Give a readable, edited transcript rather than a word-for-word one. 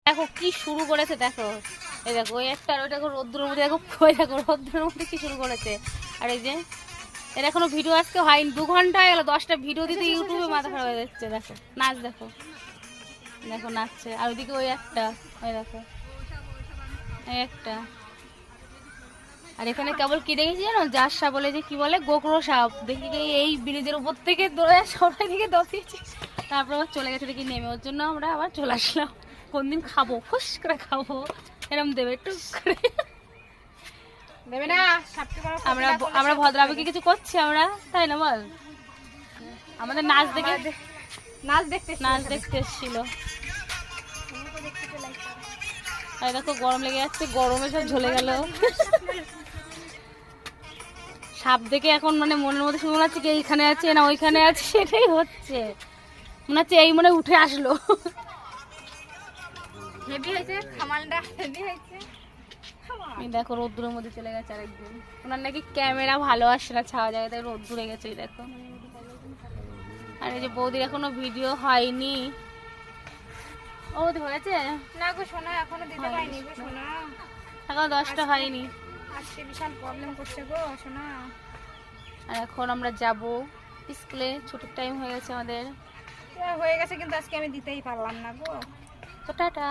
দেখো কি শুরু করেছে, দেখো এই দেখো ওই একটা, আর ওই দেখো রোদ্দুরের মধ্যে, দেখো ওই দেখো রোদ্দুরের মধ্যে কি শুরু করেছে। আর এই যে এর এখনো ভিডিও আজকে হয়নি, 2 ঘন্টা হয়ে গেল, 10টা ভিডিও দিতে ইউটিউবে মাথা খারাপ হয়ে যাচ্ছে। দেখো নাচ, দেখো দেখো নাচছে। আর ওইদিকে ওই একটা, ওই দেখো এই একটা। আর এখানে কেবল কি দেখেছি জানো, যার সাপ বলে, যে কি বলে, গোকরো সাপ দেখি এই ব্রিজের উপর থেকে দৌড়ে সবাই দিকে দৌড়িয়েছি। তারপর আবার চলে গেছে দেখি নেমে, ওর জন্য আমরা আবার চলে আসলাম। কোনদিন খাবো, ফুস করে খাবো, এরম দেবে টুক করে দেবে না। আমরা আমরা ভদ্রাবেকে কিছু করছি আমরা, তাই না বল? আমাদের নাচ দেখে নাচ দেখতে এসেছিল। আর দেখো গরম লেগে যাচ্ছে, গরমে সব ঝলে গেল। সাপ দেখে এখন মানে মনের মধ্যে শুনে মনে হচ্ছে কি এইখানে আছে না ওইখানে আছে, সেটাই হচ্ছে। মনে হচ্ছে এই মনে উঠে আসলো। হেভি হয়েছে খামালটা, হেভি হয়েছে। এই দেখো রোদ্দুরের মধ্যে চলে গেছে আরেকদিন। ওনার নাকি ক্যামেরা ভালো আসে না ছাওয়া জায়গায়, তাই রোদ্দুরে গেছে। এই দেখো। আর এই যে বৌদির এখনো ভিডিও হয়নি। ও বৌদি হয়েছে না গো সোনা, এখনো দিতে পারিনি গো সোনা, এখন 10টা হয়নি। আজকে বিশাল প্রবলেম করছে গো সোনা। আর এখন আমরা যাব স্কুলে, ছুটির টাইম হয়ে গেছে আমাদের। হয়ে গেছে, কিন্তু আজকে আমি দিতেই পারলাম না গো। তো টাটা।